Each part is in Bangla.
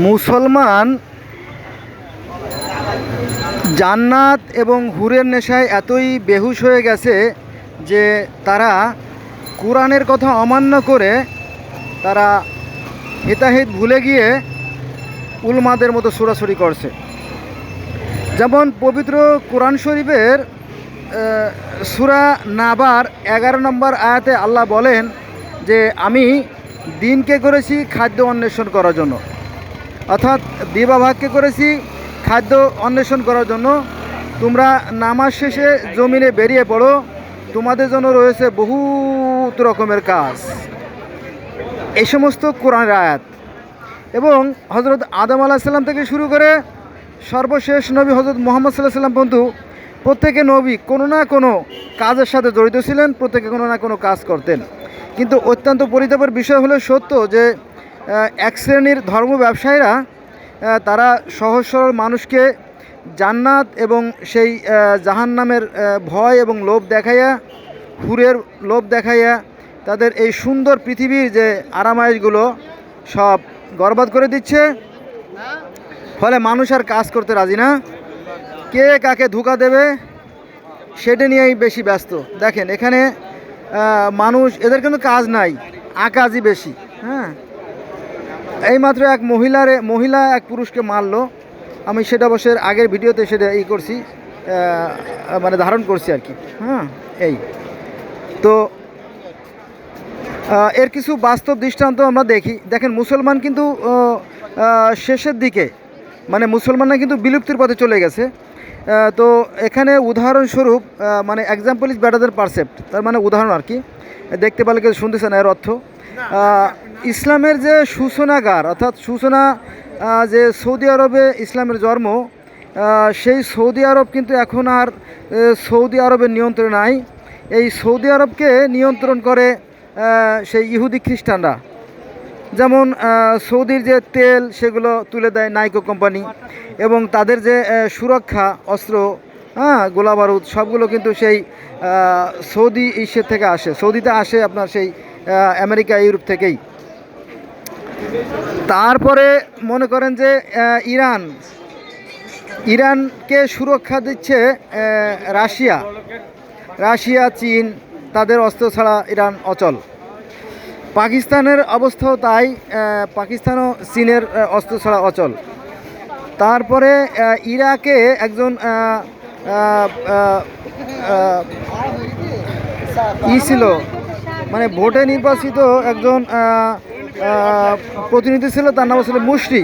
মুসলমান জান্নাত এবং হুরের নেশায় এতই বেহুশ হয়ে গেছে যে তারা কোরআনের কথা অমান্য করে তারা হিতাহিত ভুলে গিয়ে উলমাদের মতো ছুড়াছুড়ি করছে। যেমন পবিত্র কোরআন শরীফের সূরা নাবার 11 নম্বর আয়াতে আল্লাহ বলেন যে আমি দিনকে করেছি খাদ্য অন্বেষণ করার জন্য, অর্থাৎ দিবাভাগকে করেছি খাদ্য অন্বেষণ করার জন্য। তোমরা নামাজ শেষে জমিনে বেরিয়ে পড়ো, তোমাদের জন্য রয়েছে বহুত রকমের কাজ। এই সমস্ত কোরআনের আয়াত। এবং হজরত আদম আলাইহিস সালাম থেকে শুরু করে সর্বশেষ নবী হজরত মুহাম্মদ সাল্লাল্লাহু আলাইহি ওয়াসাল্লাম পর্যন্ত প্রত্যেকে নবী কোনো না কোনো কাজের সাথে জড়িত ছিলেন, প্রত্যেকে কোনো না কোনো কাজ করতেন। কিন্তু অত্যন্ত পরিতাপের বিষয় হলো সত্য যে এক শ্রেণীর ধর্ম ব্যবসায়ীরা তারা সহজ সরল মানুষকে জান্নাত এবং সেই জাহান্নামের ভয় এবং লোভ দেখাইয়া, হুরের লোভ দেখাইয়া তাদের এই সুন্দর পৃথিবীর যে আরামায়েশগুলো সব বরবাদ করে দিচ্ছে। ফলে মানুষ আর কাজ করতে রাজি না, কে কাকে ধোঁকা দেবে সেটা নিয়েই বেশি ব্যস্ত। দেখেন এখানে মানুষ, এদের কিন্তু কাজ নাই, আকাজই বেশি। হ্যাঁ, এইমাত্র এক মহিলা এক পুরুষকে মারলো। আমি সেটা অবশ্যই আগের ভিডিওতে সেটা করছি, মানে ধারণ করছি আর কি। হ্যাঁ, এই তো এর কিছু বাস্তব দৃষ্টান্ত আমরা দেখেন মুসলমান কিন্তু শেষের দিকে, মানে মুসলমানরা কিন্তু বিলুপ্তির পথে চলে গেছে। তো এখানে উদাহরণস্বরূপ, মানে example is better than percept, তার মানে উদাহরণ আর কি। দেখতে পেলে কেউ শুনতেছে না, এর অর্থ ইসলামের যে সূচনাগার, অর্থাৎ সূচনা যে সৌদি আরবে ইসলামের জন্ম, সেই সৌদি আরব কিন্তু এখন আর সৌদি আরবের নিয়ন্ত্রণে নাই। এই সৌদি আরবকে নিয়ন্ত্রণ করে সেই ইহুদি খ্রিস্টানরা। যেমন সৌদির যে তেল সেগুলো তুলে দেয় নাইকো কোম্পানি, এবং তাদের যে সুরক্ষা অস্ত্র, হ্যাঁ, গোলা বারুদ সবগুলো কিন্তু সেই সৌদি ইসের থেকে আসে, সৌদিতে আসে আপনার সেই আমেরিকা ইউরোপ থেকেই। তারপরে মনে করেন যে ইরানকে সুরক্ষা দিচ্ছে রাশিয়া, চীন, তাদের অস্ত্র ছাড়া ইরান অচল। পাকিস্তানের অবস্থাও তাই, পাকিস্তানও চীনের অস্ত্র ছাড়া অচল। তারপরে ইরাকে একজন ছিল, মানে ভোটে নির্বাচিত একজন প্রতিনিধি ছিল, তার নাম ছিল মুশরি।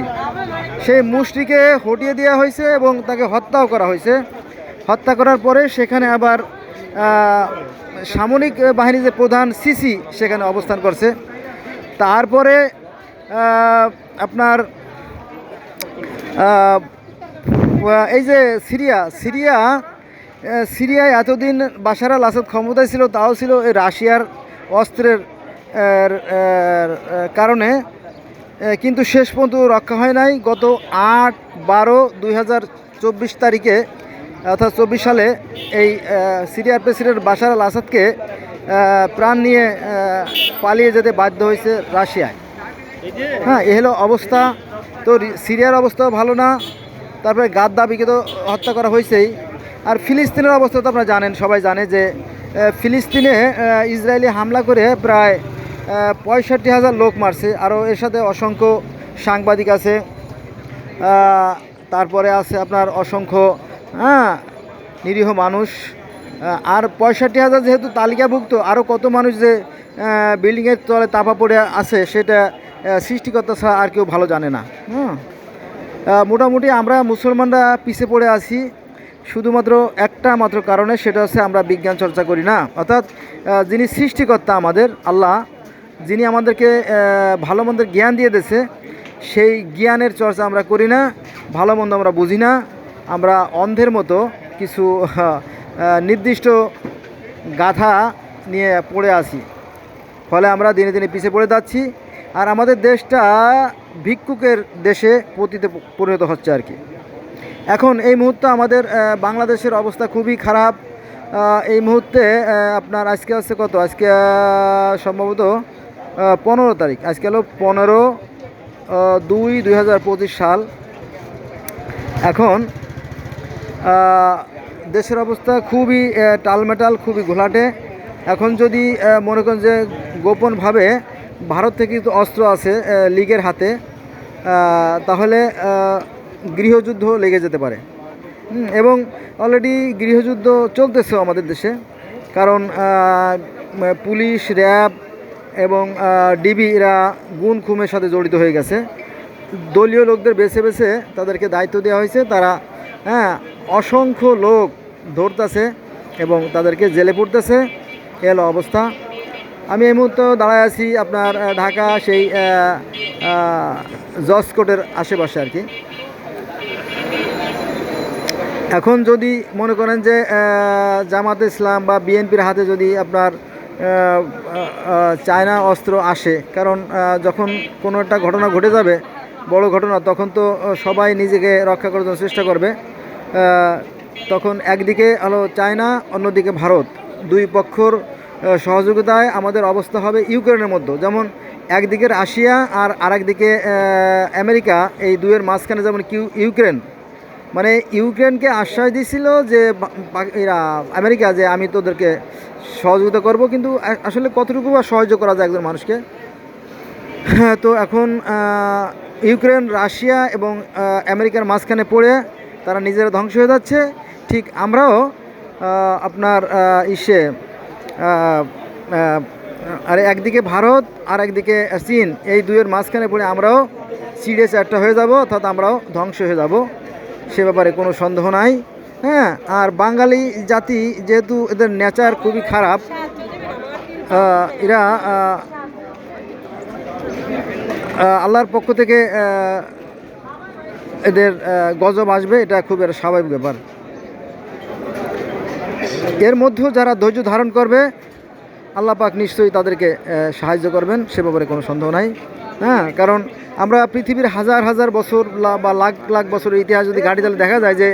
সেই মুশরিকে হটিয়ে দেওয়া হয়েছে এবং তাকে হত্যাও করা হয়েছে। হত্যা করার পরে সেখানে আবার সামরিক বাহিনীর যে প্রধান সিসি সেখানে অবস্থান করছে। তারপরে আপনার এই যে সিরিয়ায় এতদিন বাশার আল আসাদ ক্ষমতায় ছিল, তাও ছিল এই রাশিয়ার অস্ত্রের কারণে, কিন্তু শেষ পর্যন্ত রক্ষা হয় নাই। গত 8/12/2024 তারিখে, অর্থাৎ 24 সালে এই সিরিয়ার প্রেসিডেন্ট বাশার আল আসাদকে প্রাণ নিয়ে পালিয়ে যেতে বাধ্য হয়েছে রাশিয়ায়। হ্যাঁ, এ হলো অবস্থা। তো সিরিয়ার অবস্থাও ভালো না। তারপরে গাদ্দাফিকে তো হত্যা করা হয়েছেই। আর ফিলিস্তিনের অবস্থা তো আপনারা জানেন, সবাই জানে যে ফিলিস্তিনে ইসরায়েলি হামলা করে প্রায় 65,000 লোক মারছে। আরও এর সাথে অসংখ্য সাংবাদিক আছে, তারপরে আছে আপনার অসংখ্য নিরীহ মানুষ। আর 65,000 যেহেতু তালিকাভুক্ত, আরও কত মানুষ যে বিল্ডিংয়ের তলে চাপা পড়ে আছে সেটা সৃষ্টিকর্তা ছাড়া আর কেউ ভালো জানে না। মোটামুটি আমরা মুসলমানরা পিছিয়ে পড়ে আছি শুধুমাত্র একটা মাত্র কারণে, সেটা হচ্ছে আমরা বিজ্ঞান চর্চা করি না। অর্থাৎ যিনি সৃষ্টিকর্তা আমাদের আল্লাহ, যিনি আমাদেরকে ভালো মন্দের জ্ঞান দিয়ে দিয়েছে, সেই জ্ঞানের চর্চা আমরা করি না। ভালো মন্দ আমরা বুঝি না, আমরা অন্ধের মতো কিছু নির্দিষ্ট গাথা নিয়ে পড়ে আছি। ফলে আমরা দিনে দিনে পিছিয়ে পড়ে যাচ্ছি। আর আমাদের দেশটা ভিক্ষুকের দেশে পরিণত হচ্ছে আর কি। এখন এই মুহূর্তে আমাদের বাংলাদেশের অবস্থা খুবই খারাপ। এই মুহূর্তে আপনার আজকে হচ্ছে কত, আজকে সম্ভবত 15 তারিখ, আজকে হলো 2025 সাল। এখন দেশের অবস্থা খুবই টালমেটাল, খুবই ঘোলাটে। এখন যদি মনে করেন যে গোপনভাবে ভারত থেকে কিন্তু অস্ত্র আছে লীগের হাতে, তাহলে গৃহযুদ্ধ লেগে যেতে পারে। এবং অলরেডি গৃহযুদ্ধ চলতেছেও আমাদের দেশে, কারণ পুলিশ, র্যাব এবং ডিবি এরা গুম খুনের সাথে জড়িত হয়ে গেছে। দলীয় লোকদের বেছে বেছে তাদেরকে দায়িত্ব দেওয়া হয়েছে, তারা অসংখ্য লোক ধরতেছে এবং তাদেরকে জেলে পড়তেছে। এলো অবস্থা। আমি এই মুহূর্তে দাঁড়ায় আছি আপনার ঢাকা সেই জজ কোর্টের আশেপাশে আর কি। এখন যদি মনে করেন যে জামাতে ইসলাম বা বিএনপির হাতে যদি আপনার চায়না অস্ত্র আসে, কারণ যখন কোনো একটা ঘটনা ঘটে যাবে, বড় ঘটনা, তখন তো সবাই নিজেকে রক্ষা করার জন্য চেষ্টা করবে। তখন একদিকে হলো চায়না, অন্যদিকে ভারত, দুই পক্ষর সহযোগিতায় আমাদের অবস্থা হবে ইউক্রেনের মধ্যে। যেমন একদিকে রাশিয়া আর আরেকদিকে আমেরিকা, এই দুয়ের মাঝখানে যেমন ইউক্রেন, মানে ইউক্রেনকে আশ্বাস দিয়েছিল যে এরা আমেরিকা, যে আমি তোদেরকে সহযোগিতা করব, কিন্তু আসলে কতটুকু বা সাহায্য করা যায় একজন মানুষকে। তো এখন ইউক্রেন, রাশিয়া এবং আমেরিকার মাঝখানে পড়ে তারা নিজেরা ধ্বংস হয়ে যাচ্ছে। ঠিক আমরাও আপনার আর একদিকে ভারত আর একদিকে চীন, এই দুয়ের মাঝখানে পড়ে আমরাও চিড়ে চ্যাটটা হয়ে যাব, অর্থাৎ আমরাও ধ্বংস হয়ে যাব, সে ব্যাপারে কোনো সন্দেহ নাই। হ্যাঁ, আর বাঙালি জাতি যেহেতু এদের নেচার খুবই খারাপ, এরা আল্লাহর পক্ষ থেকে এদের গজব আসবে, এটা খুব একটা স্বাভাবিক ব্যাপার। এর মধ্যেও যারা ধৈর্য ধারণ করবে, আল্লাহ পাক নিশ্চয়ই তাদেরকে সাহায্য করবেন, সে ব্যাপারে কোনো সন্দেহ নাই। হ্যাঁ, কারণ আমরা পৃথিবীর হাজার হাজার বছর বা লাখ লাখ বছরের ইতিহাস যদি ঘাঁটি, তাহলে দেখা যায় যে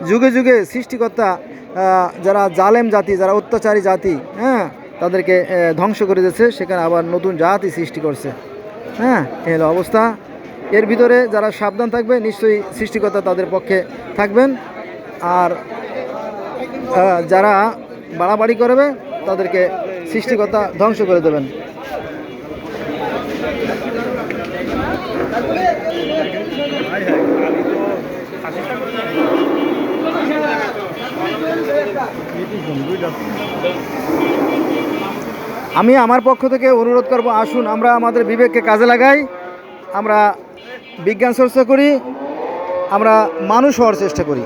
যুগে যুগে সৃষ্টিকর্তা যারা জালেম জাতি, যারা অত্যাচারী জাতি, হ্যাঁ, তাদেরকে ধ্বংস করে দিয়েছে, সেখানে আবার নতুন জাতি সৃষ্টি করছে। হ্যাঁ, এই হলো অবস্থা। এর ভিতরে যারা সাবধান থাকবে, নিশ্চয়ই সৃষ্টিকর্তা তাদের পক্ষে থাকবেন। আর যারা বাড়াবাড়ি করবে, তাদেরকে সৃষ্টিকর্তা ধ্বংস করে দেবেন। আমি আমার পক্ষ থেকে অনুরোধ করব, আসুন আমরা আমাদের বিবেককে কাজে লাগাই, আমরা বিজ্ঞান চর্চা করি, আমরা মানুষ হওয়ার চেষ্টা করি।